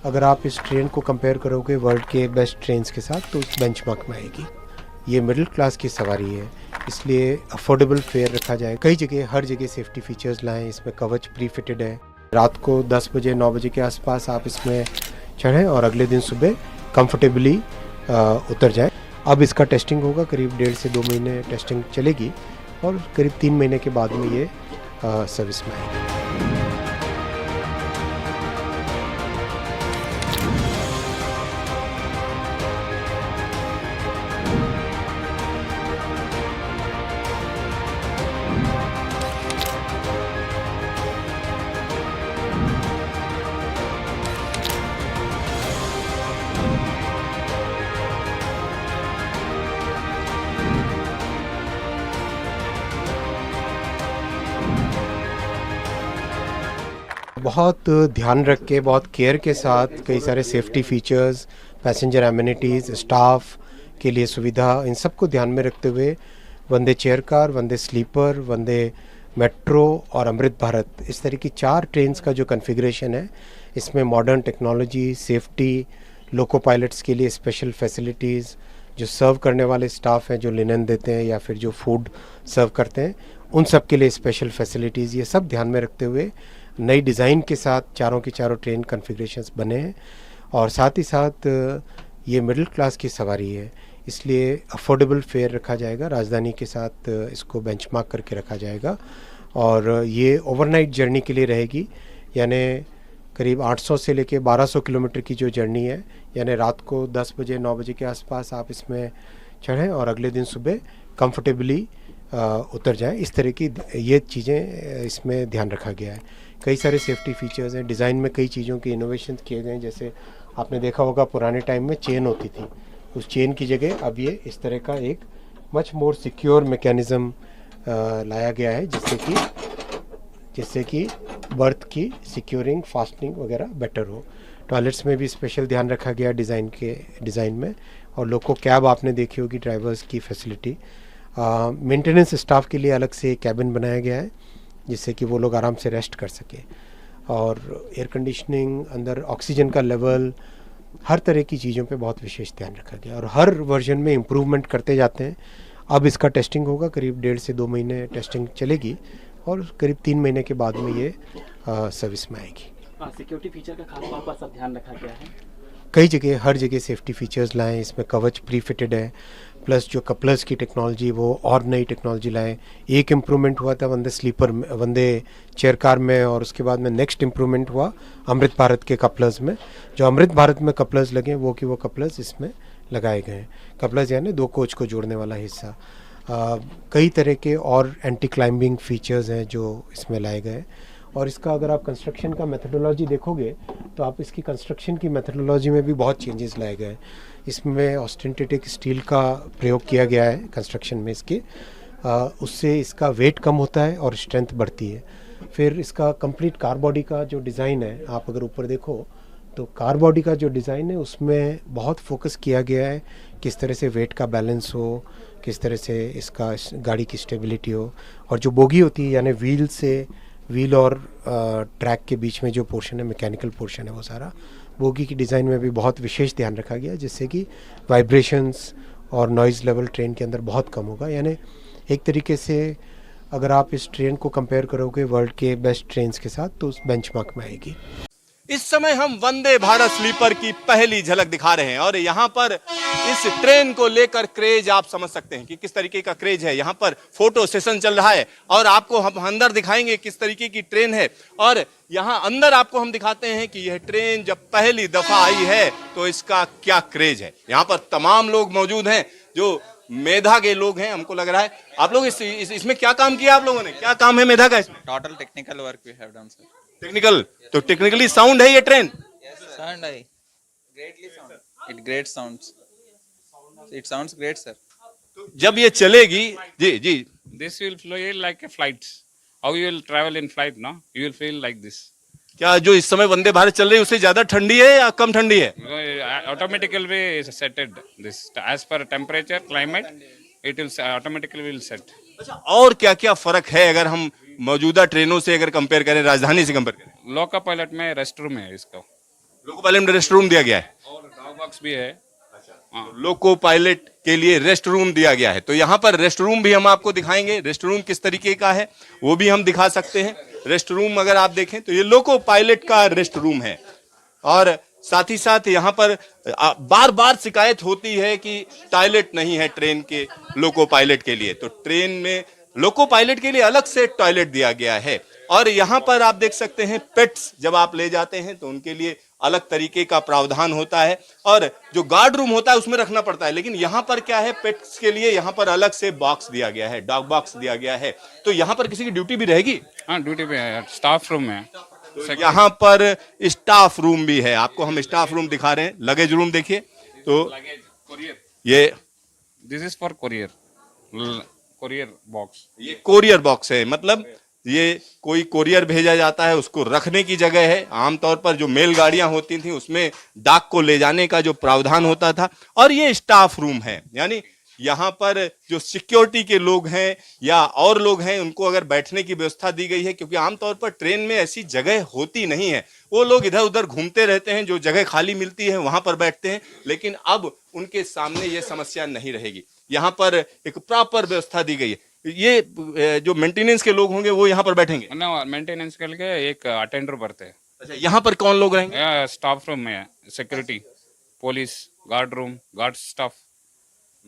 अगर आप इस ट्रेन को कंपेयर करोगे वर्ल्ड के बेस्ट ट्रेन्स के साथ तो उस बेंचमार्क में आएगी। ये मिडिल क्लास की सवारी है, इसलिए अफोर्डेबल फेयर रखा जाए। कई जगह हर जगह सेफ्टी फीचर्स लाएं, इसमें कवच प्री फिटेड है। रात को 10 बजे 9 बजे के आसपास आप इसमें चढ़ें और अगले दिन सुबह कंफर्टेबली उतर जाए। अब इसका टेस्टिंग होगा, करीब 1.5 से 2 महीने टेस्टिंग चलेगी और करीब 3 महीने के बाद में ये सर्विस में आएगी। बहुत ध्यान रख के, बहुत केयर के साथ कई सारे safety features, passenger amenities, staff के लिए सुविधा, इन सब को ध्यान में रखते हुए वंदे चेयर कार, वंदे स्लीपर, वंदे मेट्रो और अमृत भारत, इस तरह की 4 ट्रेन्स का जो कन्फिग्रेशन है, इसमें मॉडर्न टेक्नोलॉजी, सेफ्टी, लोको पायलट्स के लिए स्पेशल फैसिलिटीज़, जो सर्व करने वाले स्टाफ हैं जो लिनन देते हैं या फिर जो फूड सर्व करते हैं, उन सब के लिए स्पेशल फैसिलिटीज़, ये सब ध्यान में रखते हुए नई डिज़ाइन के साथ चारों की चारों ट्रेन कन्फिग्रेशंस बने हैं। और साथ ही साथ ये मिडिल क्लास की सवारी है, इसलिए अफोर्डेबल फेयर रखा जाएगा। राजधानी के साथ इसको बेंचमार्क करके रखा जाएगा और ये ओवरनाइट जर्नी के लिए रहेगी, यानी करीब 800 से लेके 1200 किलोमीटर की जो जर्नी है, यानी रात को 10 बजे 9 बजे के आसपास आप इसमें चढ़ें और अगले दिन सुबह कंफर्टेबली उतर जाएं। इस तरह की ये चीज़ें इसमें ध्यान रखा गया है। कई सारे सेफ्टी फीचर्स हैं, डिज़ाइन में कई चीज़ों के इनोवेशन किए गए हैं। जैसे आपने देखा होगा पुराने टाइम में चेन होती थी, उस चेन की जगह अब ये इस तरह का एक मच मोर सिक्योर मैकेनिज़्म लाया गया है, जिससे कि बर्थ की सिक्योरिंग, फास्टनिंग वगैरह बेटर हो। टॉयलेट्स में भी स्पेशल ध्यान रखा गया डिज़ाइन में। और लोको कैब आपने देखी होगी, ड्राइवर्स की फैसिलिटी। मेंटेनेंस स्टाफ के लिए अलग से कैबिन बनाया गया है, जिससे कि वो लोग आराम से रेस्ट कर सके। और एयर कंडीशनिंग, अंदर ऑक्सीजन का लेवल, हर तरह की चीज़ों पे बहुत विशेष ध्यान रखा गया और हर वर्जन में इम्प्रूवमेंट करते जाते हैं। अब इसका टेस्टिंग होगा, करीब 1.5 से 2 महीने टेस्टिंग चलेगी और करीब 3 महीने के बाद में ये सर्विस में आएगी। सिक्योरिटी फीचर का खास तौर पर सब ध्यान रखा गया है। कई जगह हर जगह सेफ्टी फीचर्स लाएं, इसमें कवच प्री फिटेड है, प्लस जो कपलर्स की टेक्नोलॉजी वो और नई टेक्नोलॉजी लाएं। एक इम्प्रूवमेंट हुआ था वंदे चेयर कार में और उसके बाद में नेक्स्ट इम्प्रूवमेंट हुआ अमृत भारत के कपलर्स में। जो अमृत भारत में कपलर्स लगे वो कपलर्स इसमें लगाए गए हैं। कपलर्स यानी 2 कोच को जोड़ने वाला हिस्सा। कई तरह के और एंटी क्लाइंबिंग फीचर्स हैं जो इसमें लाए गए। और इसका अगर आप कंस्ट्रक्शन का मेथडोलॉजी देखोगे तो आप इसकी कंस्ट्रक्शन की मेथडोलॉजी में भी बहुत चेंजेस लाए गए। इसमें ऑस्टेंटिक स्टील का प्रयोग किया गया है कंस्ट्रक्शन में इसके, उससे इसका वेट कम होता है और स्ट्रेंथ बढ़ती है। फिर इसका कंप्लीट कार बॉडी का जो डिज़ाइन है, आप अगर ऊपर देखो तो कार बॉडी का जो डिज़ाइन है उसमें बहुत फोकस किया गया है किस तरह से वेट का बैलेंस हो, किस तरह से इसका गाड़ी की स्टेबिलिटी हो। और जो बोगी होती है यानी व्हील और ट्रैक के बीच में जो पोर्शन है, मैकेनिकल पोर्शन है, वो सारा बोगी की डिज़ाइन में भी बहुत विशेष ध्यान रखा गया, जिससे कि वाइब्रेशंस और नॉइज़ लेवल ट्रेन के अंदर बहुत कम होगा। यानी एक तरीके से अगर आप इस ट्रेन को कंपेयर करोगे वर्ल्ड के बेस्ट ट्रेन्स के साथ तो उस बेंचमार्क में आएगी। इस समय हम वंदे भारत स्लीपर की पहली झलक दिखा रहे हैं और यहाँ पर इस ट्रेन को लेकर क्रेज आप समझ सकते हैं कि किस तरीके का क्रेज है। यहाँ पर फोटो सेशन चल रहा है और आपको हम अंदर दिखाएंगे किस तरीके की ट्रेन है। और यहाँ अंदर आपको हम दिखाते हैं कि यह ट्रेन जब पहली दफा आई है तो इसका क्या क्रेज है। यहाँ पर तमाम लोग मौजूद हैं जो मेधा के लोग हैं। हमको लग रहा है आप लोग इसमें क्या काम किया, आप लोगों ने क्या काम है मेधा का इसमें? Total technical work we have done sir. Technical, तो टेक्निकली साउंड है ये ट्रेन? साउंड है, greatly sound, it great sounds, it sounds great sir. तो जब ये चलेगी, जी जी, this will feel like a flight. How you will travel in flight, no? You will feel like this. क्या जो इस समय वंदे भारत चल रही है उससे ज्यादा ठंडी है या कम ठंडी है? Automatically will setted this as per temperature, climate, it will automatically will set. अच्छा, और क्या क्या फर्क है अगर हम मौजूदा ट्रेनों से अगर कंपेयर करें, राजधानी से कंपेयर करें? लोको पायलट में रेस्ट रूम है इसका, लोको पायलट में रेस्ट रूम दिया गया है, और डॉग बॉक्स भी है। हाँ, लोको पायलट के लिए रेस्ट रूम दिया गया है। तो यहाँ पर रेस्ट रूम भी हम आपको दिखाएंगे, रेस्ट रूम किस तरीके का है वो भी हम दिखा सकते हैं। रेस्ट रूम अगर आप देखें तो ये लोको पायलट का रेस्ट रूम है। और साथ ही साथ यहाँ पर बार बार शिकायत होती है कि टॉयलेट नहीं है ट्रेन के लोको पायलट के लिए, तो ट्रेन में लोको पायलट के लिए अलग से टॉयलेट दिया गया है। और यहाँ पर आप देख सकते हैं पेट्स जब आप ले जाते हैं तो उनके लिए अलग तरीके का प्रावधान होता है, और जो गार्ड रूम होता है उसमें रखना पड़ता है। लेकिन यहाँ पर क्या है, पेट्स के लिए यहाँ पर अलग से बॉक्स दिया गया है, डॉग बॉक्स दिया गया है। तो यहाँ पर किसी की ड्यूटी भी रहेगी? हाँ, ड्यूटी पे है, स्टाफ रूम है। तो यहाँ पर स्टाफ रूम भी है, आपको हम स्टाफ रूम दिखा रहे हैं। लगेज रूम देखिए, तो ये this is for courier, courier box. ये कोरियर बॉक्स है, मतलब ये कोई कोरियर भेजा जाता है उसको रखने की जगह है। आमतौर पर जो मेल गाड़ियां होती थी उसमें डाक को ले जाने का जो प्रावधान होता था। और ये स्टाफ रूम है, यानी यहाँ पर जो सिक्योरिटी के लोग हैं या और लोग हैं उनको अगर बैठने की व्यवस्था दी गई है, क्योंकि आमतौर पर ट्रेन में ऐसी जगह होती नहीं है। वो लोग इधर उधर घूमते रहते हैं, जो जगह खाली मिलती है वहां पर बैठते हैं। लेकिन अब उनके सामने ये समस्या नहीं रहेगी, यहाँ पर एक प्रॉपर व्यवस्था दी गई है। ये जो मेंटेनेंस के लोग होंगे वो यहाँ पर बैठेंगे ना, मेंटेनेंस के लिए एक अटेंडर भरते हैं। अच्छा, यहाँ पर कौन लोग रहेंगे? स्टाफ रूम में security, police, guard room, guard staff.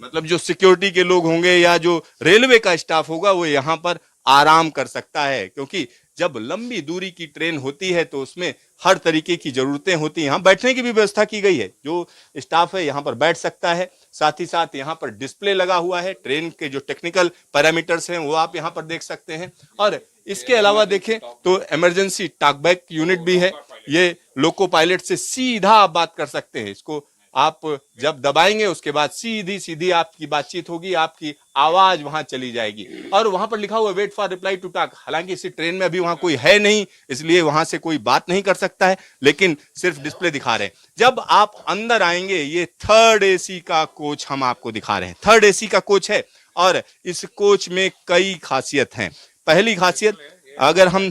मतलब जो सिक्योरिटी के लोग होंगे या जो रेलवे का स्टाफ होगा वो यहाँ पर आराम कर सकता है, क्योंकि जब लंबी दूरी की ट्रेन होती है तो उसमें हर तरीके की जरूरतें होती हैं। यहाँ बैठने की भी व्यवस्था की गई है, जो स्टाफ है यहाँ पर बैठ सकता है। साथ ही साथ यहाँ पर डिस्प्ले लगा हुआ है, ट्रेन के जो टेक्निकल पैरामीटर्स हैं वो आप यहाँ पर देख सकते हैं। और इसके अलावा देखें तो इमरजेंसी टॉकबैक यूनिट भी है। ये लोको पायलट से सीधा आप बात कर सकते हैं, इसको आप जब दबाएंगे उसके बाद सीधी सीधी आपकी बातचीत होगी, आपकी आवाज वहां चली जाएगी। और वहां पर लिखा हुआ wait for reply to talk. हालांकि इसी ट्रेन में अभी वहां कोई है नहीं, इसलिए वहां से कोई बात नहीं कर सकता है, लेकिन सिर्फ डिस्प्ले दिखा रहे हैं। जब आप अंदर आएंगे, ये थर्ड एसी का कोच हम आपको दिखा रहे हैं। थर्ड एसी का कोच है और इस कोच में कई खासियत हैं। पहली खासियत अगर हम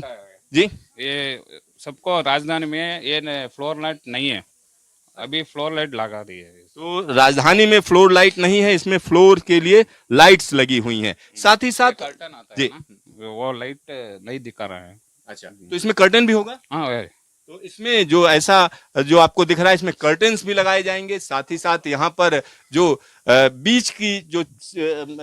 जी, ये सबको राजधानी में ये फ्लोर लाइट नहीं है, अभी फ्लोर लाइट लगा दी है। तो राजधानी में फ्लोर लाइट नहीं है, इसमें फ्लोर के लिए लाइट्स लगी हुई हैं। साथ ही साथ कर्टन आता जी, है ना, वो लाइट नहीं दिखा रहा है। अच्छा, तो इसमें कर्टन भी होगा? हाँ है। तो इसमें जो ऐसा जो आपको दिख रहा है, इसमें कर्टन्स भी लगाए जाएंगे। साथ ही साथ यहाँ पर जो बीच की जो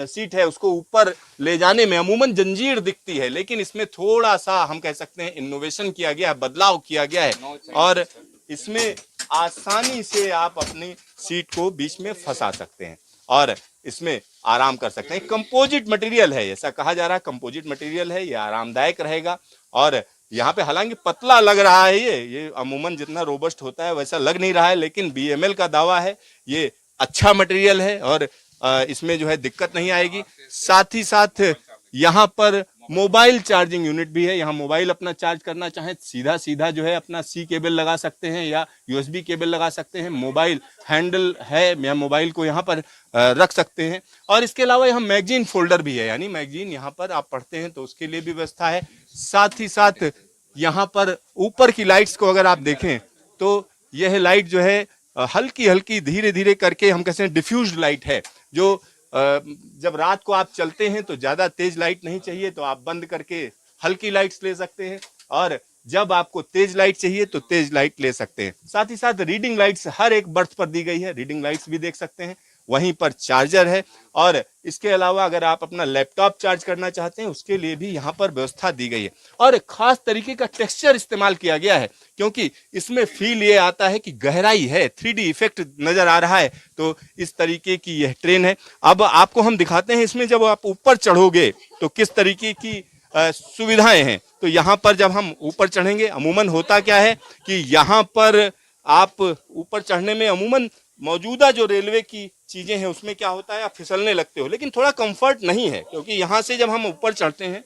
सीट है उसको ऊपर ले जाने में अमूमन जंजीर दिखती है, लेकिन इसमें थोड़ा सा हम कह सकते हैं इनोवेशन किया गया है, बदलाव किया गया है। और इसमें आसानी से आप अपनी सीट को बीच में फंसा सकते हैं और इसमें आराम कर सकते हैं। कंपोजिट मटेरियल है, ऐसा कहा जा रहा है, कंपोजिट मटेरियल है, ये आरामदायक रहेगा। और यहाँ पे हालांकि पतला लग रहा है, ये अमूमन जितना रोबस्ट होता है वैसा लग नहीं रहा है, लेकिन बीएमएल का दावा है ये अच्छा मटेरियल है और इसमें जो है दिक्कत नहीं आएगी। साथ ही साथ यहाँ पर मोबाइल चार्जिंग यूनिट भी है। यहाँ मोबाइल अपना चार्ज करना चाहें सीधा सीधा जो है अपना सी केबल लगा सकते हैं या यूएसबी केबल लगा सकते हैं। मोबाइल हैंडल है या मोबाइल को यहाँ पर रख सकते हैं। और इसके अलावा यहाँ मैगजीन फोल्डर भी है, यानी मैगजीन यहाँ पर आप पढ़ते हैं तो उसके लिए भी व्यवस्था है। साथ ही साथ यहाँ पर ऊपर की लाइट्स को अगर आप देखें तो यह लाइट जो है हल्की हल्की धीरे धीरे करके हम कहते हैं डिफ्यूज्ड लाइट है, जो जब रात को आप चलते हैं तो ज्यादा तेज लाइट नहीं चाहिए तो आप बंद करके हल्की लाइट्स ले सकते हैं, और जब आपको तेज लाइट चाहिए तो तेज लाइट ले सकते हैं। साथ ही साथ रीडिंग लाइट्स हर एक बर्थ पर दी गई है, रीडिंग लाइट्स भी देख सकते हैं। वहीं पर चार्जर है और इसके अलावा अगर आप अपना लैपटॉप चार्ज करना चाहते हैं उसके लिए भी यहाँ पर व्यवस्था दी गई है। और खास तरीके का टेक्सचर इस्तेमाल किया गया है, क्योंकि इसमें फील ये आता है कि गहराई है, 3D इफेक्ट नजर आ रहा है। तो इस तरीके की यह ट्रेन है। अब आपको हम दिखाते हैं इसमें जब आप ऊपर चढ़ोगे तो किस तरीके की सुविधाएं हैं। तो यहाँ पर जब हम ऊपर चढ़ेंगे, अमूमन होता क्या है कि यहाँ पर आप ऊपर चढ़ने में अमूमन मौजूदा जो रेलवे की चीजें हैं उसमें क्या होता है, आप फिसलने लगते हो, लेकिन थोड़ा कंफर्ट नहीं है, क्योंकि यहाँ से जब हम ऊपर चढ़ते हैं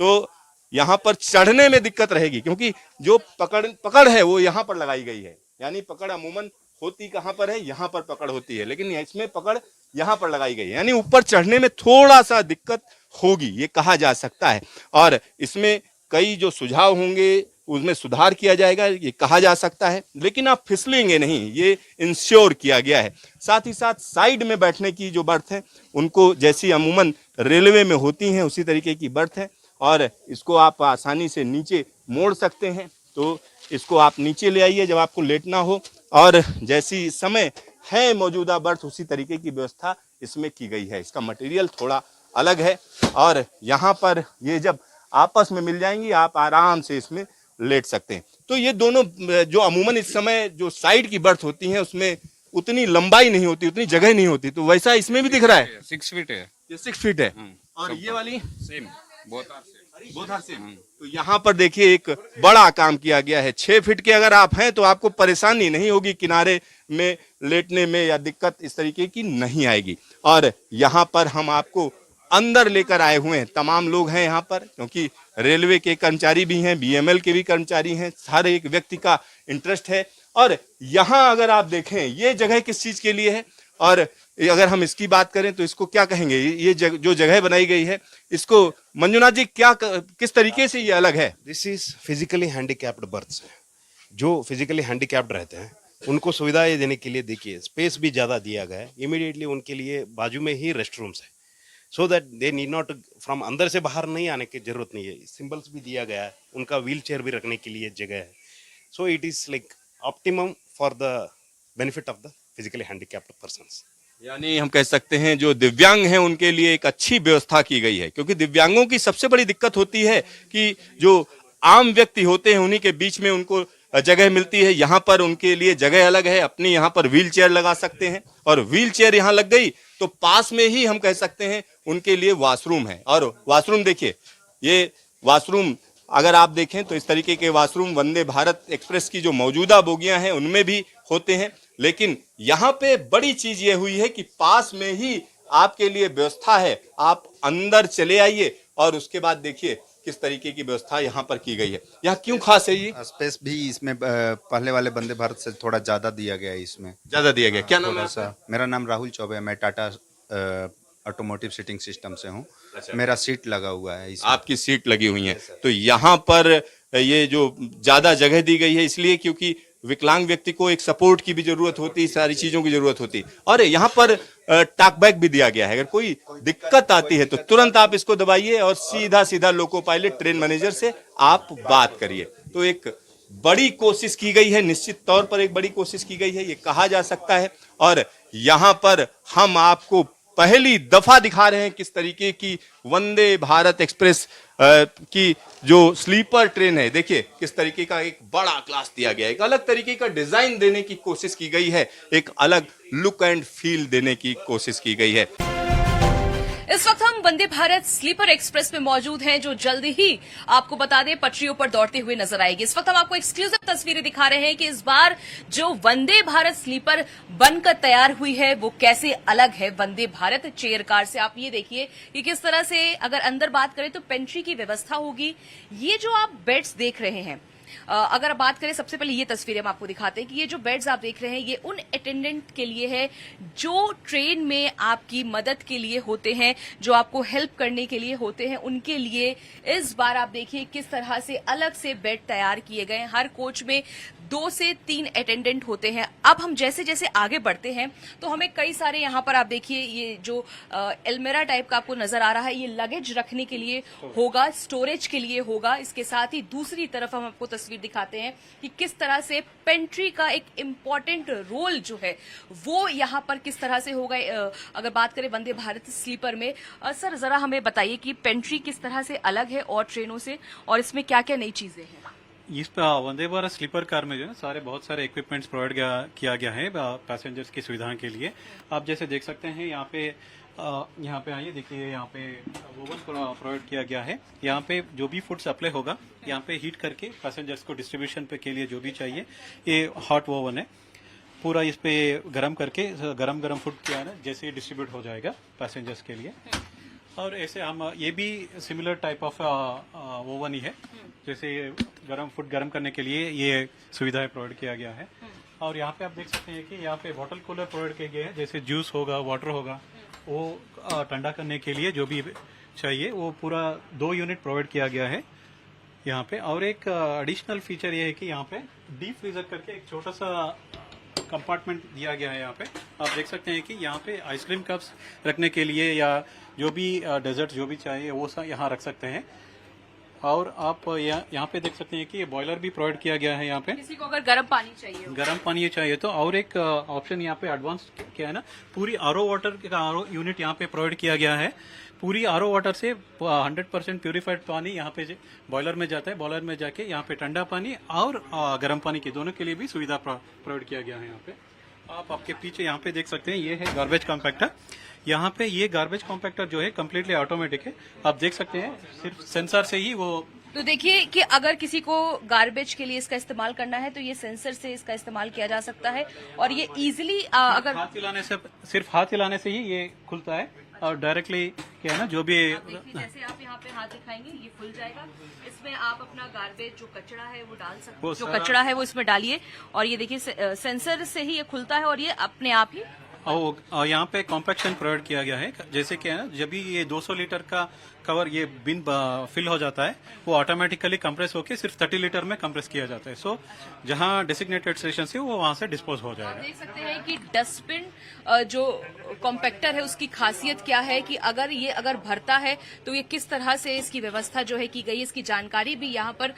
तो यहाँ पर चढ़ने में दिक्कत रहेगी, क्योंकि जो पकड़ है वो यहाँ पर लगाई गई है। यानी पकड़ अमूमन होती कहाँ पर है, यहाँ पर पकड़ होती है, लेकिन इसमें पकड़ यहाँ पर लगाई गई है, यानी ऊपर चढ़ने में थोड़ा सा दिक्कत होगी, ये कहा जा सकता है। और इसमें कई जो सुझाव होंगे उसमें सुधार किया जाएगा, ये कहा जा सकता है, लेकिन आप फिसलेंगे नहीं, ये इंश्योर किया गया है। साथ ही साथ साइड में बैठने की जो बर्थ है उनको जैसी अमूमन रेलवे में होती हैं उसी तरीके की बर्थ है, और इसको आप आसानी से नीचे मोड़ सकते हैं। तो इसको आप नीचे ले आइए जब आपको लेटना हो, और जैसी समय है मौजूदा बर्थ उसी तरीके की व्यवस्था इसमें की गई है। इसका मटेरियल थोड़ा अलग है, और यहाँ पर ये जब आपस में मिल जाएंगी आप आराम से इसमें लेट सकते हैं। तो ये दोनों जो अमूमन इस समय जो साइड की बर्थ होती हैं उसमें उतनी लंबाई नहीं होती, उतनी जगह नहीं होती, तो वैसा इसमें भी दिख रहा है। 6 feet है। ये 6 फीट है, और ये वाली सेम, बोथ आर सेम। तो यहाँ पर देखिए एक बड़ा काम किया गया है। 6 फीट के अगर आप हैं तो आपको परेशानी नहीं होगी, किनारे में लेटने में या दिक्कत इस तरीके की नहीं आएगी। और यहाँ पर हम आपको अंदर लेकर आए हुए हैं, तमाम लोग हैं यहाँ पर, क्योंकि रेलवे के कर्मचारी भी हैं, बीएमएल के भी कर्मचारी हैं, हर एक व्यक्ति का इंटरेस्ट है। और यहाँ अगर आप देखें ये जगह किस चीज के लिए है, और अगर हम इसकी बात करें तो इसको क्या कहेंगे, ये जो जगह बनाई गई है इसको मंजुनाथ जी किस तरीके से ये अलग है? This is physically handicapped berths है। जो फिजिकली हैंडीकैप्ड रहते हैं उनको सुविधाएं देने के लिए देखिए स्पेस भी ज़्यादा दिया गया है। इमीडिएटली उनके लिए बाजू में ही रेस्ट रूम्स है, so that they need not from अंदर से बाहर नहीं आने की जरूरत नहीं है। सिंबल्स भी दिया गया है, उनका व्हील चेयर भी रखने के लिए जगह है। So it is like optimum for the benefit of the physically handicapped persons. यानी हम कह सकते हैं जो दिव्यांग हैं उनके लिए एक अच्छी व्यवस्था की गई है, क्योंकि दिव्यांगों की सबसे बड़ी दिक्कत होती है कि जो आम व्यक्ति होते हैं उन्हीं के बीच में उनको जगह मिलती है। यहाँ पर उनके लिए जगह अलग है, अपनी यहाँ पर व्हील चेयर लगा सकते हैं, और व्हील चेयर यहाँ लग गई तो पास में ही हम कह सकते हैं उनके लिए वॉशरूम है। और वॉशरूम देखिए, ये वॉशरूम अगर आप देखें तो इस तरीके के वॉशरूम वंदे भारत एक्सप्रेस की जो मौजूदा बोगियां हैं उनमें भी होते हैं, लेकिन यहाँ पे बड़ी चीज ये हुई है कि पास में ही आपके लिए व्यवस्था है। आप अंदर चले आइए और उसके बाद देखिए किस तरीके की व्यवस्था यहाँ पर की गई है। यहाँ क्यों खास है ये? स्पेस भी इसमें पहले वाले वंदे भारत से थोड़ा ज्यादा दिया गया है। इसमें ज्यादा दिया गया। क्या नाम है आपका? मेरा नाम राहुल चौबे है, मैं टाटा ऑटोमोटिव सीटिंग सिस्टम से हूँ। मेरा सीट लगा हुआ है इसमें। आपकी सीट लगी हुई है, तो यहाँ पर ये जो ज्यादा जगह दी गई है इसलिए क्योंकि विकलांग व्यक्ति को एक सपोर्ट की भी जरूरत होती है, सारी चीजों की जरूरत होती है। और यहाँ पर टॉक बैक भी दिया गया है, अगर कोई दिक्कत आती है तो तुरंत आप इसको दबाइए और सीधा सीधा लोको पायलट ट्रेन मैनेजर से आप बात करिए। तो एक बड़ी कोशिश की गई है, निश्चित तौर पर एक बड़ी कोशिश की गई है, ये कहा जा सकता है। और यहाँ पर हम आपको पहली दफा दिखा रहे हैं किस तरीके की वंदे भारत एक्सप्रेस की जो स्लीपर ट्रेन है। देखिए किस तरीके का एक बड़ा क्लास दिया गया है, एक अलग तरीके का डिजाइन देने की कोशिश की गई है, एक अलग लुक एंड फील देने की कोशिश की गई है। इस वक्त हम वंदे भारत स्लीपर एक्सप्रेस में मौजूद हैं, जो जल्दी ही आपको बता दें पटरियों पर दौड़ते हुए नजर आएगी। इस वक्त हम आपको एक्सक्लूसिव तस्वीरें दिखा रहे हैं कि इस बार जो वंदे भारत स्लीपर बनकर तैयार हुई है वो कैसे अलग है वंदे भारत चेयर कार से। आप ये देखिए कि किस तरह से, अगर अंदर बात करें तो पेंट्री की व्यवस्था होगी। ये जो आप बेड्स देख रहे हैं, अगर आप बात करें, सबसे पहले ये तस्वीरें हम आपको दिखाते हैं कि ये जो बेड्स आप देख रहे हैं ये उन अटेंडेंट के लिए है जो ट्रेन में आपकी मदद के लिए होते हैं, जो आपको हेल्प करने के लिए होते हैं, उनके लिए इस बार आप देखिए किस तरह से अलग से बेड तैयार किए गए हैं। हर कोच में 2 से 3 अटेंडेंट होते हैं। अब हम जैसे जैसे आगे बढ़ते हैं तो हमें कई सारे यहाँ पर आप देखिए ये जो एलमेरा टाइप का आपको नजर आ रहा है, ये लगेज रखने के लिए होगा, स्टोरेज के लिए होगा। इसके साथ ही दूसरी तरफ हम आपको तस्वीर दिखाते हैं कि किस तरह से पेंट्री का एक इम्पॉर्टेंट रोल जो है वो यहाँ पर किस तरह से होगा। अगर बात करें वंदे भारत स्लीपर में, सर जरा हमें बताइए कि पेंट्री किस तरह से अलग है और ट्रेनों से, और इसमें क्या क्या नई चीजें हैं। इस वंदे भारत स्लीपर कार में जो है बहुत सारे इक्विपमेंट्स प्रोवाइड किया गया है पैसेंजर्स की सुविधा के लिए। आप जैसे देख सकते हैं यहाँ पे आइए, देखिए यहाँ पे ओवन प्रोवाइड किया गया है। यहाँ पे जो भी फूड सप्लाई होगा यहाँ पे हीट करके पैसेंजर्स को डिस्ट्रीब्यूशन के लिए जो भी चाहिए, ये हॉट ओवन है, पूरा इस पे गर्म करके गरम फूड क्या है ना जैसे डिस्ट्रीब्यूट हो जाएगा पैसेंजर्स के लिए। और ऐसे हम ये भी सिमिलर टाइप ऑफ ओवन ही है, जैसे गरम फूड गर्म करने के लिए ये सुविधाएं प्रोवाइड किया गया है। और यहाँ पे आप देख सकते हैं कि यहाँ पे बॉटल कूलर प्रोवाइड किया गया है, जैसे जूस होगा, वाटर होगा, वो ठंडा करने के लिए जो भी चाहिए वो पूरा 2 यूनिट प्रोवाइड किया गया है। यहाँ पे। और एक एडिशनल फीचर ये है कि यहाँ पे डीप फ्रीजर करके एक छोटा सा कंपार्टमेंट दिया गया है। यहाँ पे आप देख सकते हैं कि यहाँ पे आइसक्रीम कप्स रखने के लिए या जो भी डेजर्ट जो भी चाहिए वो सब यहाँ रख सकते हैं। और आप यहाँ पे देख सकते हैं कि ये बॉयलर भी प्रोवाइड किया गया है यहाँ पे। किसी को अगर गर्म पानी चाहिए हो। गर्म पानी चाहिए तो और एक ऑप्शन यहाँ पे एडवांस क्या है ना, पूरी आरओ वाटर का आरओ यूनिट यहाँ पे प्रोवाइड किया गया है। पूरी आरओ वाटर से 100% प्यूरिफाइड पानी यहाँ पे बॉयलर में जाता है। बॉयलर में जाके यहाँ पे ठंडा पानी और गर्म पानी की दोनों के लिए भी सुविधा प्रोवाइड किया गया है यहाँ पे। आप आपके पीछे यहाँ पे देख सकते हैं ये है गार्बेज कॉम्पैक्टर। यहाँ पे ये गार्बेज कॉम्पैक्टर जो है कम्प्लीटली ऑटोमेटिक है। आप देख सकते हैं सिर्फ सेंसर से ही वो। तो देखिए कि अगर किसी को गार्बेज के लिए इसका इस्तेमाल करना है तो ये सेंसर से इसका इस्तेमाल किया जा सकता है और ये इजीली अगर हाथ हिलाने से, सिर्फ हाथ हिलाने से ही ये खुलता है और डायरेक्टली क्या है ना जो भी जैसे आप यहाँ पे हाथ दिखाएंगे ये खुल जाएगा। इसमें आप अपना गार्बेज जो कचरा है वो डाल सकते हैं, जो कचरा है वो इसमें डालिए और ये देखिए सेंसर से ही ये खुलता है और ये अपने आप ही। और यहाँ पे कॉम्पैक्शन प्रोवाइड किया गया है। जैसे कि है ना जब भी ये 200 लीटर का कवर ये बिन फिल हो जाता है वो ऑटोमेटिकली कंप्रेस होकर सिर्फ 30 लीटर में कंप्रेस किया जाता है। सो जहाँ डेसिग्नेटेड स्टेशन से वो वहाँ से डिस्पोज हो जाएगा। आप देख सकते हैं कि डस्टबिन जो कॉम्पैक्टर है उसकी खासियत क्या है कि अगर भरता है तो ये किस तरह से इसकी व्यवस्था जो है की गई है, इसकी जानकारी भी यहाँ पर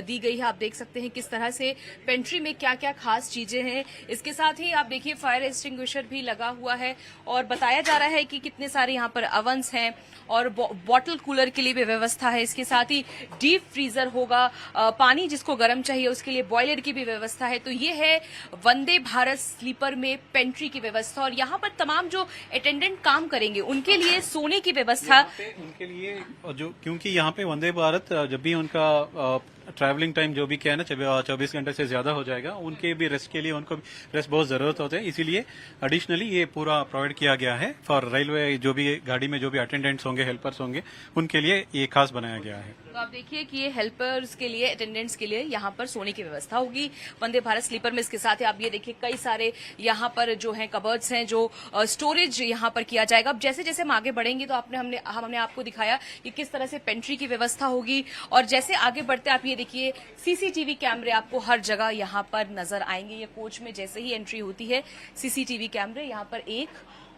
दी गई है। आप देख सकते हैं किस तरह से पेंट्री में क्या क्या खास चीजें हैं। इसके साथ ही आप देखिए फायर एक्सटिंग्विशर भी लगा हुआ है और बताया जा रहा है कि कितने सारे यहाँ पर अवंस हैं और बॉटल कूलर के लिए भी व्यवस्था है। इसके साथ ही डीप फ्रीजर होगा, पानी जिसको गर्म चाहिए उसके लिए बॉयलर की भी व्यवस्था है। तो ये है वंदे भारत स्लीपर में पेंट्री की व्यवस्था और यहाँ पर तमाम जो अटेंडेंट काम करेंगे उनके लिए सोने की व्यवस्था उनके लिए जो, क्योंकि यहाँ पे वंदे भारत जब भी उनका ट्रैवलिंग टाइम जो भी क्या है ना 24 घंटे से ज्यादा हो जाएगा, उनके भी रेस्ट के लिए उनको रेस्ट बहुत जरूरत होता है। इसीलिए एडिशनली ये पूरा प्रोवाइड किया गया है फॉर रेलवे। जो भी गाड़ी में जो भी अटेंडेंट्स होंगे, हेल्पर्स होंगे, उनके लिए ये खास बनाया गया है। तो आप देखिए कि ये हेल्पर्स के लिए, अटेंडेंट्स के लिए यहाँ पर सोने की व्यवस्था होगी वंदे भारत स्लीपर में। इसके साथ ही आप ये देखिए कई सारे यहाँ पर जो है कबर्ड्स हैं जो स्टोरेज यहाँ पर किया जाएगा। अब जैसे जैसे हम आगे बढ़ेंगे तो हमने आपको दिखाया कि किस तरह से पेंट्री की व्यवस्था होगी और जैसे आगे बढ़ते आप ये देखिए सीसीटीवी कैमरे आपको हर जगह यहाँ पर नजर आएंगे। ये कोच में जैसे ही एंट्री होती है सीसीटीवी कैमरे यहाँ पर एक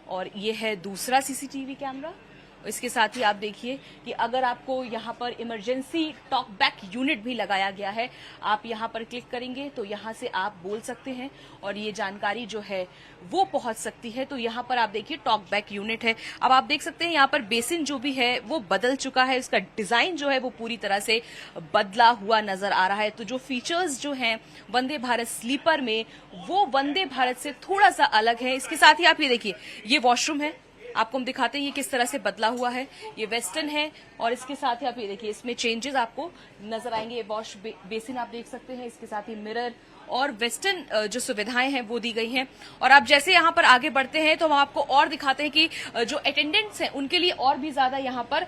और ये है दूसरा सीसीटीवी कैमरा। इसके साथ ही आप देखिए कि अगर आपको यहाँ पर इमरजेंसी टॉक बैक यूनिट भी लगाया गया है, आप यहाँ पर क्लिक करेंगे तो यहाँ से आप बोल सकते हैं और ये जानकारी जो है वो पहुंच सकती है। तो यहाँ पर आप देखिए टॉक बैक यूनिट है। अब आप देख सकते हैं यहाँ पर बेसिन जो भी है वो बदल चुका है, इसका डिजाइन जो है वो पूरी तरह से बदला हुआ नजर आ रहा है। तो जो फीचर्स जो हैं वंदे भारत स्लीपर में वो वंदे भारत से थोड़ा सा अलग है। इसके साथ ही आप ये देखिए ये वॉशरूम है, आपको हम दिखाते हैं ये किस तरह से बदला हुआ है। ये वेस्टर्न है और इसके साथ ही आप ये देखिए इसमें चेंजेस आपको नजर आएंगे। ये वॉश बेसिन आप देख सकते हैं, इसके साथ ही मिरर और वेस्टर्न जो सुविधाएं हैं वो दी गई हैं। और आप जैसे यहाँ पर आगे बढ़ते हैं तो हम आपको और दिखाते हैं कि जो अटेंडेंट्स हैं उनके लिए और भी ज्यादा यहाँ पर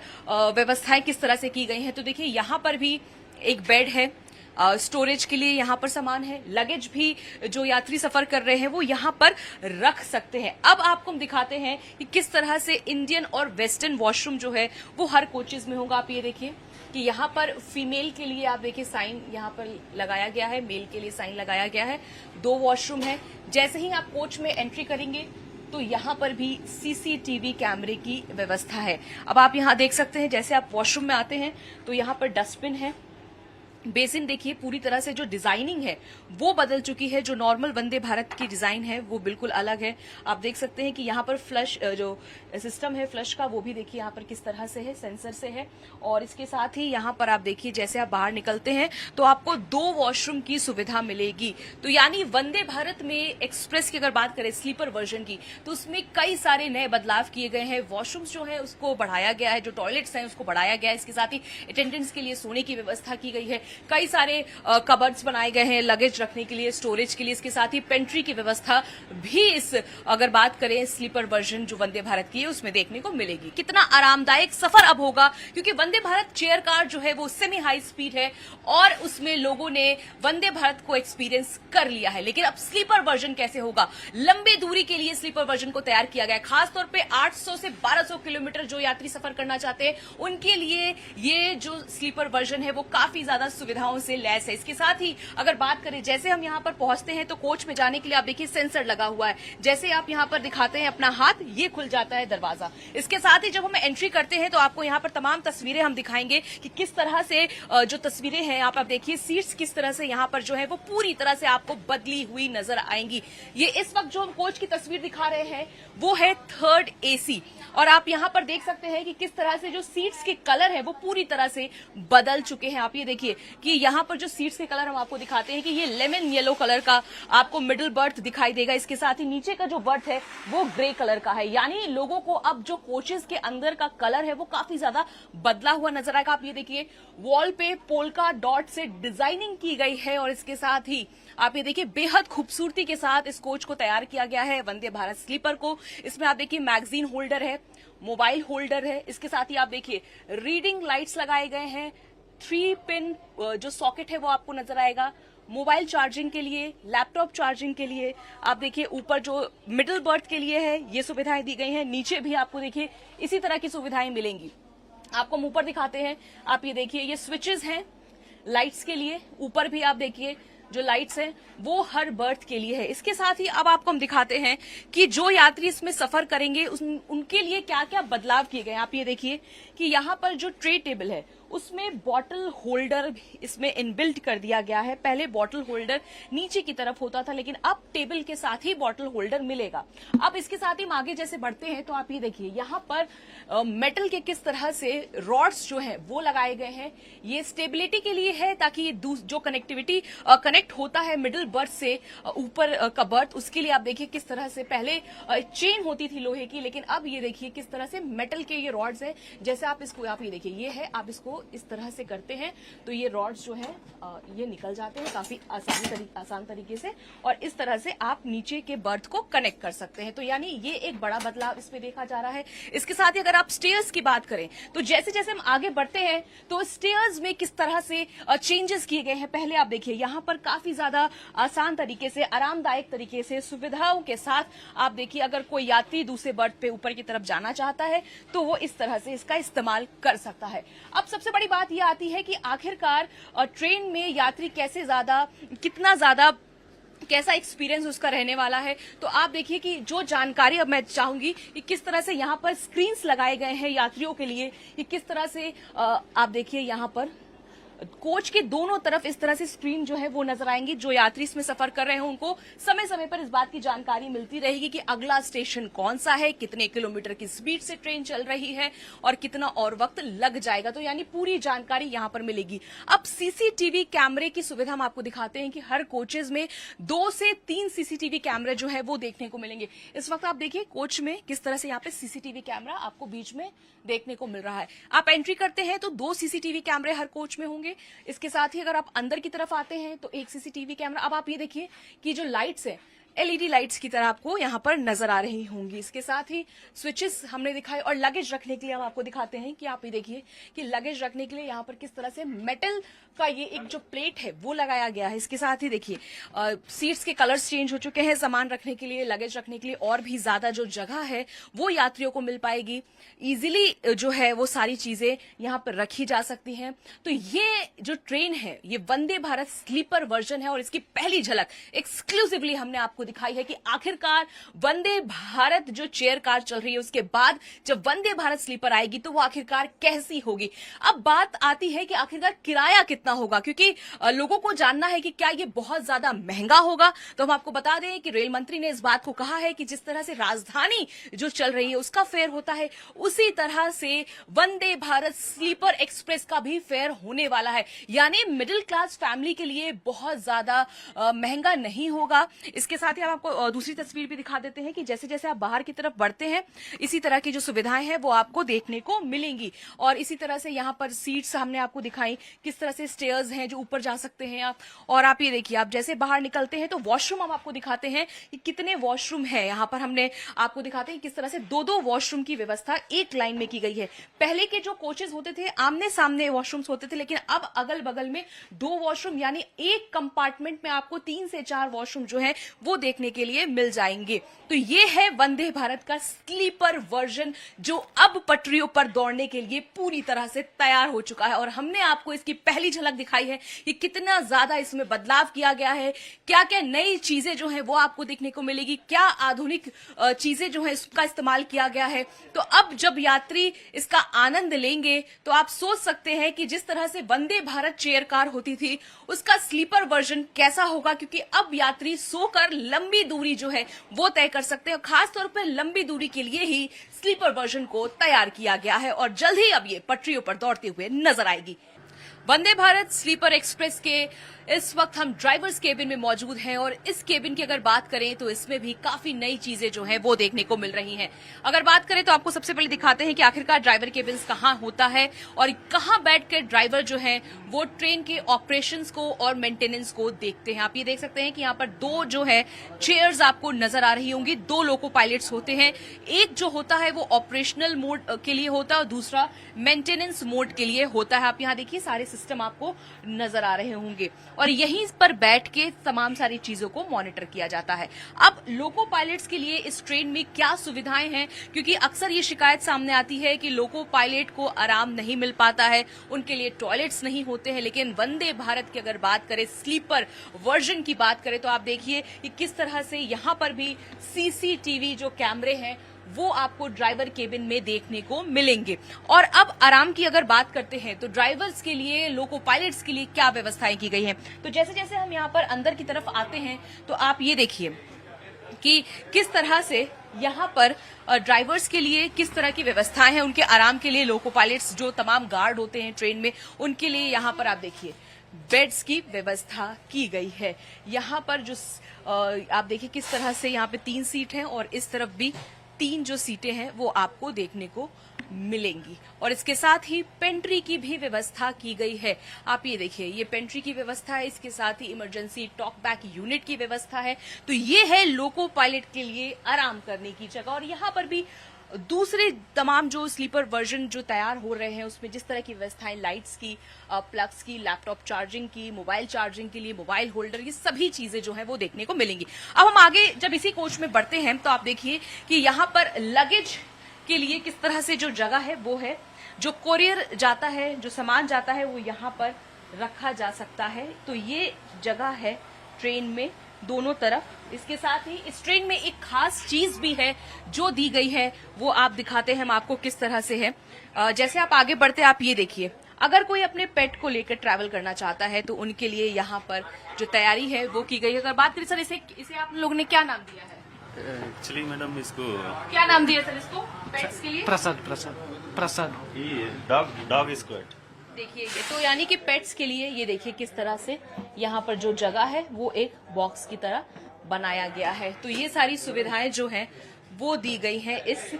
व्यवस्थाएं किस तरह से की गई हैं। तो देखिए यहाँ पर भी एक बेड है, स्टोरेज के लिए यहाँ पर सामान है, लगेज भी जो यात्री सफर कर रहे हैं वो यहाँ पर रख सकते हैं। अब आपको हम दिखाते हैं कि किस तरह से इंडियन और वेस्टर्न वॉशरूम जो है वो हर कोचेज में होगा। आप ये देखिए कि यहाँ पर फीमेल के लिए आप देखिए साइन यहाँ पर लगाया गया है, मेल के लिए साइन लगाया गया है। 2 वॉशरूम है। जैसे ही आप कोच में एंट्री करेंगे तो यहाँ पर भी सीसीटीवी कैमरे की व्यवस्था है। अब आप यहाँ देख सकते हैं जैसे आप वॉशरूम में आते हैं तो यहाँ पर डस्टबिन है। बेसिन देखिए पूरी तरह से जो डिजाइनिंग है वो बदल चुकी है। जो नॉर्मल वंदे भारत की डिजाइन है वो बिल्कुल अलग है। आप देख सकते हैं कि यहाँ पर फ्लश जो सिस्टम है फ्लश का वो भी देखिए यहाँ पर किस तरह से है, सेंसर से है। और इसके साथ ही यहाँ पर आप देखिए जैसे आप बाहर निकलते हैं तो आपको 2 वॉशरूम की सुविधा मिलेगी। तो यानी वंदे भारत में एक्सप्रेस की अगर बात करें स्लीपर वर्जन की तो उसमें कई सारे नए बदलाव किए गए हैं। वॉशरूम्स जो है उसको बढ़ाया गया है, जो टॉयलेट्स हैं उसको बढ़ाया गया है। इसके साथ ही अटेंडेंट्स के लिए सोने की व्यवस्था की गई है। कई सारे कबर्ड्स बनाए गए हैं लगेज रखने के लिए, स्टोरेज के लिए। इसके साथ ही पेंट्री की व्यवस्था भी इस अगर बात करें स्लीपर वर्जन जो वंदे भारत की है उसमें देखने को मिलेगी। कितना आरामदायक सफर अब होगा, क्योंकि वंदे भारत चेयर कार जो है वो सेमी हाई स्पीड है और उसमें लोगों ने वंदे भारत को एक्सपीरियंस कर लिया है। लेकिन अब स्लीपर वर्जन कैसे होगा? लंबी दूरी के लिए स्लीपर वर्जन को तैयार किया गया है, खासतौर पे 800 से 1200 किलोमीटर जो यात्री सफर करना चाहते हैं उनके लिए ये जो स्लीपर वर्जन है वो काफी ज्यादा सुविधाओं से लैस है। इसके साथ ही अगर बात करें, जैसे हम यहां पर पहुंचते हैं तो कोच में जाने के लिए आप देखिए सेंसर लगा हुआ है। जैसे आप यहां पर दिखाते हैं अपना हाथ, ये खुल जाता है दरवाजा। इसके साथ ही जब हम एंट्री करते हैं तो आपको यहां पर तमाम तस्वीरें हम दिखाएंगे कि किस तरह से जो तस्वीरें हैं आप देखिए, सीट्स किस तरह से यहां पर जो है वो पूरी तरह से आपको बदली हुई नजर आएंगी। ये इस वक्त जो हम कोच की तस्वीर दिखा रहे हैं वो है 3rd AC, और आप यहां पर देख सकते हैं कि किस तरह से जो सीट्स के कलर है वो पूरी तरह से बदल चुके हैं। आप ये देखिए कि यहां पर जो सीट्स के कलर हम आपको दिखाते हैं कि ये लेमन येलो कलर का आपको मिडिल बर्थ दिखाई देगा। इसके साथ ही नीचे का जो बर्थ है वो ग्रे कलर का है, यानी लोगों को अब जो कोचेस के अंदर का कलर है वो काफी ज्यादा बदला हुआ नजर आएगा। आप ये देखिए वॉल पे पोल्का डॉट से डिजाइनिंग की गई है, और इसके साथ ही आप ये देखिए बेहद खूबसूरती के साथ इस कोच को तैयार किया गया है वंदे भारत स्लीपर को। इसमें आप देखिए मैगजीन होल्डर है, मोबाइल होल्डर है, इसके साथ ही आप देखिए रीडिंग लाइट्स लगाए गए हैं, 3 पिन जो सॉकेट है वो आपको नजर आएगा, मोबाइल चार्जिंग के लिए, लैपटॉप चार्जिंग के लिए। आप देखिए ऊपर जो मिडिल बर्थ के लिए है ये सुविधाएं दी गई हैं, नीचे भी आपको देखिए इसी तरह की सुविधाएं मिलेंगी। आपको हम ऊपर दिखाते हैं, आप ये देखिए ये स्विचेस हैं लाइट्स के लिए, ऊपर भी आप देखिए जो लाइट्स हैं वो हर बर्थ के लिए है। इसके साथ ही अब आपको हम दिखाते हैं कि जो यात्री इसमें सफर करेंगे उनके लिए क्या क्या बदलाव किए गए हैं। आप ये देखिए कि यहाँ पर जो ट्रे टेबल है उसमें बॉटल होल्डर इसमें इनबिल्ट कर दिया गया है। पहले बॉटल होल्डर नीचे की तरफ होता था, लेकिन अब टेबल के साथ ही बॉटल होल्डर मिलेगा। अब इसके साथ ही हम आगे जैसे बढ़ते हैं तो आप ये देखिए यहाँ पर मेटल के किस तरह से रॉड्स जो है वो लगाए गए हैं। ये स्टेबिलिटी के लिए है ताकि ये जो कनेक्टिविटी कनेक्ट होता है मिडिल बर्थ से ऊपर का बर्थ, उसके लिए आप देखिए किस तरह से पहले चेन होती थी लोहे की, लेकिन अब ये देखिए किस तरह से मेटल के ये रॉड्स है। जैसे आप इसको आप ये देखिए ये है, आप इसको इस तरह से करते हैं तो ये रॉड्स जो है ये निकल जाते हैं काफी आसान तरीके से, और इस तरह से आप नीचे के बर्थ को कनेक्ट कर सकते हैं। तो यानी ये एक बड़ा बदलाव इसमें देखा जा रहा है। इसके साथ ही अगर आप स्टेयर्स की बात करें तो जैसे जैसे हम आगे बढ़ते हैं तो स्टेयर्स में किस तरह से चेंजेस किए गए हैं। पहले आप देखिए यहाँ पर काफी ज्यादा आसान तरीके से, आरामदायक तरीके से, सुविधाओं के साथ आप देखिए अगर कोई यात्री दूसरे बर्थ पे ऊपर की तरफ जाना चाहता है तो वो इस तरह से इसका इस्तेमाल कर सकता है। अब सबसे बड़ी बात यह आती है कि आखिरकार ट्रेन में यात्री कितना ज्यादा कैसा एक्सपीरियंस उसका रहने वाला है। तो आप देखिए कि जो जानकारी अब मैं चाहूंगी कि किस तरह से यहाँ पर स्क्रीन्स लगाए गए हैं यात्रियों के लिए, कि किस तरह से आप देखिए यहाँ पर कोच के दोनों तरफ इस तरह से स्क्रीन जो है वो नजर आएंगी। जो यात्री इसमें सफर कर रहे हैं उनको समय समय पर इस बात की जानकारी मिलती रहेगी कि अगला स्टेशन कौन सा है, कितने किलोमीटर की स्पीड से ट्रेन चल रही है और कितना और वक्त लग जाएगा। तो यानी पूरी जानकारी यहां पर मिलेगी। अब सीसीटीवी कैमरे की सुविधा हम आपको दिखाते हैं कि हर कोचेज में 2 से 3 सीसीटीवी कैमरे जो है वो देखने को मिलेंगे। इस वक्त आप देखिए कोच में किस तरह से यहाँ पे सीसीटीवी कैमरा आपको बीच में देखने को मिल रहा है। आप एंट्री करते हैं तो 2 सीसीटीवी कैमरे हर कोच में होंगे। इसके साथ ही अगर आप अंदर की तरफ आते हैं तो 1 सीसीटीवी कैमरा। अब आप ये देखिए कि जो लाइट्स है एलईडी लाइट्स की तरह आपको यहाँ पर नजर आ रही होंगी। इसके साथ ही स्विचेस हमने दिखाए, और लगेज रखने के लिए हम आपको दिखाते हैं कि आप ये देखिए कि लगेज रखने के लिए यहाँ पर किस तरह से मेटल का ये एक जो प्लेट है वो लगाया गया है। इसके साथ ही देखिए सीट्स के कलर्स चेंज हो चुके हैं। सामान रखने के लिए, लगेज रखने के लिए और भी ज्यादा जो जगह है वो यात्रियों को मिल पाएगी। इजिली जो है वो सारी चीजें यहाँ पर रखी जा सकती हैं। तो ये जो ट्रेन है ये वंदे भारत स्लीपर वर्जन है, और इसकी पहली झलक एक्सक्लूसिवली हमने आपको दिखाई है कि आखिरकार वंदे भारत जो चेयर कार चल रही है उसके बाद जब वंदे भारत स्लीपर आएगी तो वो आखिरकार कैसी होगी। अब बात आती है कि आखिरकार किराया कितना होगा, क्योंकि लोगों को जानना है कि क्या ये बहुत ज्यादा महंगा होगा। तो हम आपको बता दें कि रेल मंत्री ने इस बात को कहा है कि जिस तरह से राजधानी जो चल रही है उसका फेयर होता है, उसी तरह से वंदे भारत स्लीपर एक्सप्रेस का भी फेयर होने वाला है। यानी मिडिल क्लास फैमिली के लिए बहुत ज्यादा महंगा नहीं होगा। इसके साथ साथ ही हम आपको दूसरी तस्वीर भी दिखा देते हैं कि जैसे जैसे आप बाहर की तरफ बढ़ते हैं इसी तरह की जो सुविधाएं हैं वो आपको देखने को मिलेंगी। और इसी तरह से यहाँ पर सीट्स हमने आपको दिखाई, किस तरह से स्टेयर्स हैं जो ऊपर जा सकते हैं आप। और आप ये देखिए, आप जैसे बाहर निकलते हैं तो वॉशरूम हम आपको दिखाते हैं कि कितने वॉशरूम है यहाँ पर। हमने आपको दिखाते हैं किस तरह से दो वॉशरूम की व्यवस्था एक लाइन में की गई है। पहले के जो कोचेस होते थे आमने सामने वॉशरूम्स होते थे, लेकिन अब अगल बगल में 2 वॉशरूम, यानी एक कंपार्टमेंट में आपको 3 से 4 वॉशरूम जो है वो देखने के लिए मिल जाएंगे। तो ये है वंदे भारत का स्लीपर वर्जन जो अब पटरियों पर दौड़ने के लिए पूरी तरह से तैयार हो चुका है। और हमने आपको इसकी पहली झलक दिखाई है कि कितना ज्यादा इसमें बदलाव किया गया है, क्या क्या नई चीजें जो है वो आपको देखने को मिलेगी, क्या आधुनिक चीजें जो है इसका इस्तेमाल किया गया है। तो अब जब यात्री इसका आनंद लेंगे तो आप सोच सकते हैं कि जिस तरह से वंदे भारत चेयर कार होती थी उसका स्लीपर वर्जन कैसा होगा, क्योंकि अब यात्री सोकर लंबी दूरी जो है वो तय कर सकते हैं। खासतौर पर लंबी दूरी के लिए ही स्लीपर वर्जन को तैयार किया गया है और जल्द ही अब ये पटरियों पर दौड़ते हुए नजर आएगी। वंदे भारत स्लीपर एक्सप्रेस के इस वक्त हम ड्राइवर्स केबिन में मौजूद हैं और इस केबिन की अगर बात करें तो इसमें भी काफी नई चीजें जो हैं वो देखने को मिल रही हैं। अगर बात करें तो आपको सबसे पहले दिखाते हैं कि आखिरकार ड्राइवर केबिन कहाँ होता है और कहाँ बैठकर ड्राइवर जो है वो ट्रेन के ऑपरेशंस को और मेंटेनेंस को देखते हैं। आप ये देख सकते हैं कि यहाँ पर 2 जो है चेयर्स आपको नजर आ रही होंगी। 2 लोको पायलट्स होते हैं, एक जो होता है वो ऑपरेशनल मोड के लिए होता है और दूसरा मेंटेनेंस मोड के लिए होता है। आप यहाँ देखिए सारे सिस्टम आपको नजर आ रहे होंगे और यहीं पर बैठ के तमाम सारी चीजों को मॉनिटर किया जाता है। अब लोको पायलट्स के लिए इस ट्रेन में क्या सुविधाएं हैं, क्योंकि अक्सर ये शिकायत सामने आती है कि लोको पायलट को आराम नहीं मिल पाता है, उनके लिए टॉयलेट्स नहीं होते हैं। लेकिन वंदे भारत की अगर बात करें, स्लीपर वर्जन की बात करें, तो आप देखिए कि किस तरह से यहां पर भी सीसीटीवी जो कैमरे हैं वो आपको ड्राइवर केबिन में देखने को मिलेंगे। और अब आराम की अगर बात करते हैं तो ड्राइवर्स के लिए, लोको पायलट्स के लिए क्या व्यवस्थाएं की गई हैं। तो जैसे जैसे हम यहाँ पर अंदर की तरफ आते हैं तो आप ये देखिए कि किस तरह से यहाँ पर ड्राइवर्स के लिए किस तरह की व्यवस्थाएं हैं। उनके आराम के लिए लोको पायलट्स जो तमाम गार्ड होते हैं ट्रेन में, उनके लिए यहाँ पर आप देखिए बेड्स की व्यवस्था की गई है। यहाँ पर जो आप देखिए किस तरह से यहाँ पे 3 सीट हैं और इस तरफ भी 3 जो सीटें हैं वो आपको देखने को मिलेंगी। और इसके साथ ही पेंट्री की भी व्यवस्था की गई है। आप ये देखिए, ये पेंट्री की व्यवस्था है, इसके साथ ही इमरजेंसी टॉक बैक यूनिट की व्यवस्था है। तो ये है लोको पायलट के लिए आराम करने की जगह। और यहाँ पर भी दूसरे तमाम जो स्लीपर वर्जन जो तैयार हो रहे हैं उसमें जिस तरह की व्यवस्थाएं, लाइट्स की, प्लग्स की, लैपटॉप चार्जिंग की, मोबाइल चार्जिंग के लिए मोबाइल होल्डर, ये सभी चीजें जो है वो देखने को मिलेंगी। अब हम आगे जब इसी कोच में बढ़ते हैं तो आप देखिए कि यहाँ पर लगेज के लिए किस तरह से जो जगह है वो है, जो कोरियर जाता है, जो सामान जाता है वो यहाँ पर रखा जा सकता है। तो ये जगह है ट्रेन में दोनों तरफ। इसके साथ ही इस ट्रेन में एक खास चीज भी है जो दी गई है, वो आप दिखाते हैं हम आपको किस तरह से है। जैसे आप आगे बढ़ते हैं आप ये देखिए, अगर कोई अपने पेट को लेकर ट्रैवल करना चाहता है तो उनके लिए यहाँ पर जो तैयारी है वो की गई है। अगर बात करें सर, इसे आप लोगों ने क्या नाम दिया है? एक्चुअली मैडम इसको क्या नाम दिया सर इसको पेट्स के लिए? प्रसाद डॉग स्क्वाड। देखिए ये तो यानी कि पेट्स के लिए ये देखिए किस तरह से यहाँ पर जो जगह है वो एक बॉक्स की तरह बनाया गया है। तो ये सारी सुविधाएं जो हैं वो दी गई हैं इस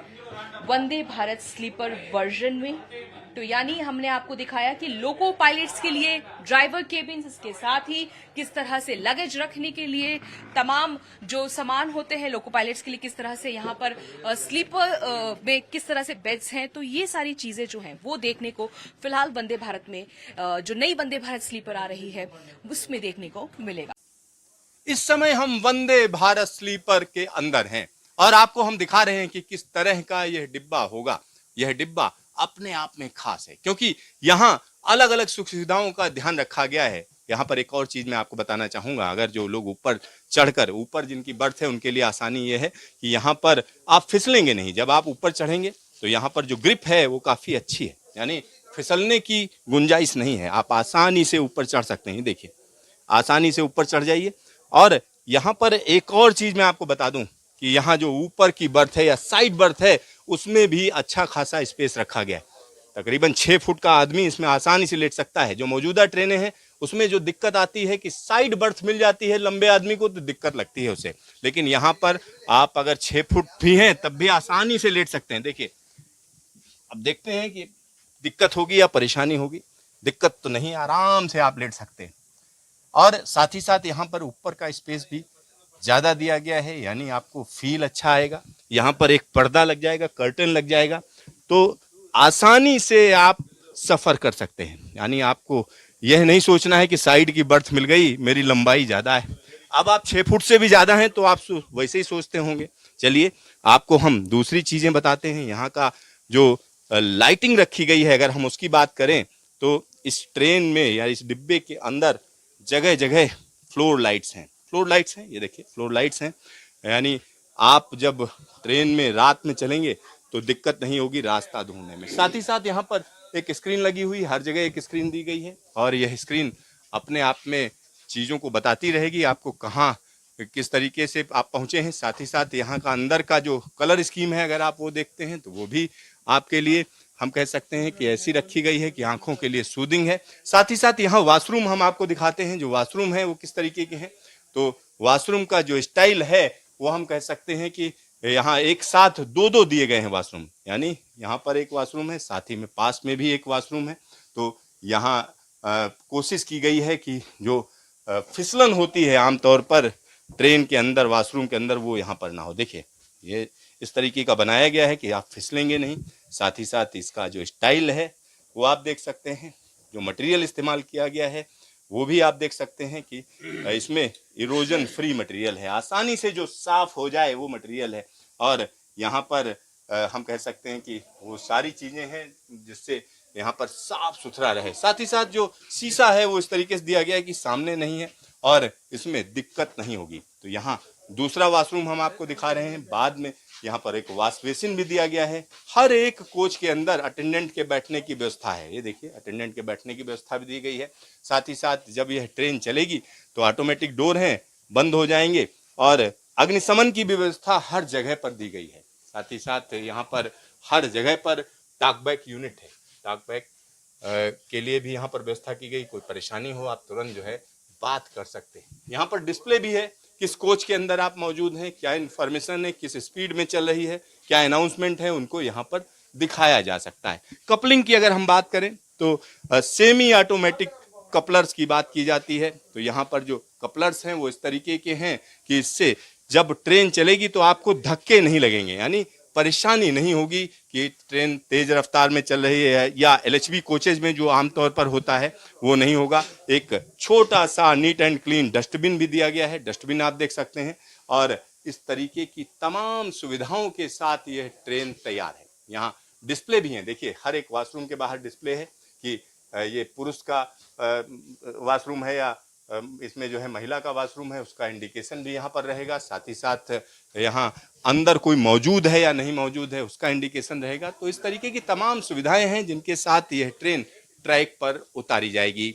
वंदे भारत स्लीपर वर्जन में। तो यानी हमने आपको दिखाया कि लोको पायलट्स के लिए ड्राइवर केबिन, इसके साथ ही किस तरह से लगेज रखने के लिए तमाम जो सामान होते हैं लोको पायलट्स के लिए, किस तरह से यहाँ पर स्लीपर में किस तरह से बेड्स हैं। तो ये सारी चीजें जो हैं वो देखने को फिलहाल वंदे भारत में जो नई वंदे भारत स्लीपर आ रही है उसमें देखने को मिलेगा। इस समय हम वंदे भारत स्लीपर के अंदर हैं और आपको हम दिखा रहे हैं कि किस तरह का यह डिब्बा होगा। यह डिब्बा अपने आप में खास है क्योंकि यहाँ अलग अलग सुख सुविधाओं का ध्यान रखा गया है। यहाँ पर एक और चीज मैं आपको बताना चाहूंगा, अगर जो लोग ऊपर चढ़कर, ऊपर जिनकी बर्थ है उनके लिए आसानी यह है कि यहाँ पर आप फिसलेंगे नहीं। जब आप ऊपर चढ़ेंगे तो यहाँ पर जो ग्रिप है वो काफी अच्छी है, यानी फिसलने की गुंजाइश नहीं है, आप आसानी से ऊपर चढ़ सकते हैं। देखिए आसानी से ऊपर चढ़ जाइए। और यहाँ पर एक और चीज मैं आपको बता दूं कि यहाँ जो ऊपर की बर्थ है या साइड बर्थ है उसमें भी अच्छा खासा स्पेस रखा गया है। तकरीबन 6 फुट का आदमी इसमें आसानी से लेट सकता है। जो मौजूदा ट्रेनें हैं उसमें जो दिक्कत आती है कि साइड बर्थ मिल जाती है लंबे आदमी को तो दिक्कत लगती है उसे, लेकिन यहाँ पर आप अगर 6 फुट भी हैं तब भी आसानी से लेट सकते हैं। देखिए अब देखते हैं कि दिक्कत होगी या परेशानी होगी। दिक्कत तो नहीं, आराम से आप लेट सकते हैं। और साथ ही साथ यहाँ पर ऊपर का स्पेस भी ज़्यादा दिया गया है, यानी आपको फील अच्छा आएगा। यहाँ पर एक पर्दा लग जाएगा, कर्टन लग जाएगा, तो आसानी से आप सफ़र कर सकते हैं। यानी आपको यह नहीं सोचना है कि साइड की बर्थ मिल गई, मेरी लंबाई ज़्यादा है। अब आप 6 फुट से भी ज़्यादा हैं तो आप वैसे ही सोचते होंगे। चलिए आपको हम दूसरी चीज़ें बताते हैं। यहाँ का जो लाइटिंग रखी गई है, अगर हम उसकी बात करें तो इस ट्रेन में या इस डिब्बे के अंदर जगह जगह फ्लोर लाइट्स हैं। फ्लोर लाइट्स हैं, ये देखिए फ्लोर लाइट्स हैं, यानी आप जब ट्रेन में रात में चलेंगे तो दिक्कत नहीं होगी रास्ता ढूंढने में। साथ ही साथ यहाँ पर एक स्क्रीन लगी हुई, हर जगह एक स्क्रीन दी गई है और यह स्क्रीन अपने आप में चीज़ों को बताती रहेगी आपको कहाँ किस तरीके से आप पहुँचे हैं। साथ ही साथ यहाँ का अंदर का जो कलर स्कीम है अगर आप वो देखते हैं तो वो भी आपके लिए हम कह सकते हैं कि ऐसी रखी गई है कि आंखों के लिए सूदिंग है। साथ ही साथ यहाँ वॉशरूम हम आपको दिखाते हैं, जो वॉशरूम है वो किस तरीके के हैं। तो वॉशरूम का जो स्टाइल है वो हम कह सकते हैं कि यहाँ एक साथ दो दिए गए हैं वॉशरूम, यानी यहाँ पर एक वॉशरूम है, साथ ही में पास में भी एक वॉशरूम है। तो यहाँ कोशिश की गई है कि जो फिसलन होती है आमतौर पर ट्रेन के अंदर, वॉशरूम के अंदर, वो यहाँ पर ना हो। देखिए ये इस तरीके का बनाया गया है कि आप फिसलेंगे नहीं। साथ ही साथ इसका जो स्टाइल है वो आप देख सकते हैं, जो मटेरियल इस्तेमाल किया गया है वो भी आप देख सकते हैं कि इसमें इरोजन फ्री मटेरियल है, आसानी से जो साफ हो जाए वो मटेरियल है। और यहाँ पर हम कह सकते हैं कि वो सारी चीज़ें हैं जिससे यहाँ पर साफ सुथरा रहे। साथ ही साथ जो शीशा है वो इस तरीके से दिया गया है कि सामने नहीं है और इसमें दिक्कत नहीं होगी। तो यहाँ दूसरा वॉशरूम हम आपको दिखा रहे हैं। बाद में यहाँ पर एक वॉश बेसिन भी दिया गया है। हर एक कोच के अंदर अटेंडेंट के बैठने की व्यवस्था है, ये देखिए अटेंडेंट के बैठने की व्यवस्था भी दी गई है। साथ ही साथ जब यह ट्रेन चलेगी तो ऑटोमेटिक डोर हैं, बंद हो जाएंगे और अग्निशमन की व्यवस्था हर जगह पर दी गई है। साथ ही साथ यहाँ पर हर जगह पर टॉकबैक यूनिट है, टॉकबैक के लिए भी यहाँ पर व्यवस्था की गई। कोई परेशानी हो आप तुरंत जो है बात कर सकते हैं। यहाँ पर डिस्प्ले भी है, किस कोच के अंदर आप मौजूद हैं, क्या इन्फॉर्मेशन है, किस स्पीड में चल रही है, क्या अनाउंसमेंट है, उनको यहाँ पर दिखाया जा सकता है। कपलिंग की अगर हम बात करें तो सेमी ऑटोमेटिक कपलर्स की बात की जाती है। तो यहाँ पर जो कपलर्स हैं वो इस तरीके के हैं कि इससे जब ट्रेन चलेगी तो आपको धक्के नहीं लगेंगे, यानी परेशानी नहीं होगी कि ट्रेन तेज रफ्तार में चल रही है या एलएचबी कोचेज में जो आमतौर पर होता है वो नहीं होगा। एक छोटा सा नीट एंड क्लीन डस्टबिन भी दिया गया है, डस्टबिन आप देख सकते हैं। और इस तरीके की तमाम सुविधाओं के साथ यह ट्रेन तैयार है। यहाँ डिस्प्ले भी हैं, देखिए हर एक वॉशरूम के बाहर डिस्प्ले है कि ये पुरुष का वॉशरूम है या इसमें जो है महिला का वॉशरूम है, उसका इंडिकेशन भी यहाँ पर रहेगा। साथ ही साथ यहाँ अंदर कोई मौजूद है या नहीं मौजूद है उसका इंडिकेशन रहेगा। तो इस तरीके की तमाम सुविधाएं हैं जिनके साथ यह ट्रेन ट्रैक पर उतारी जाएगी।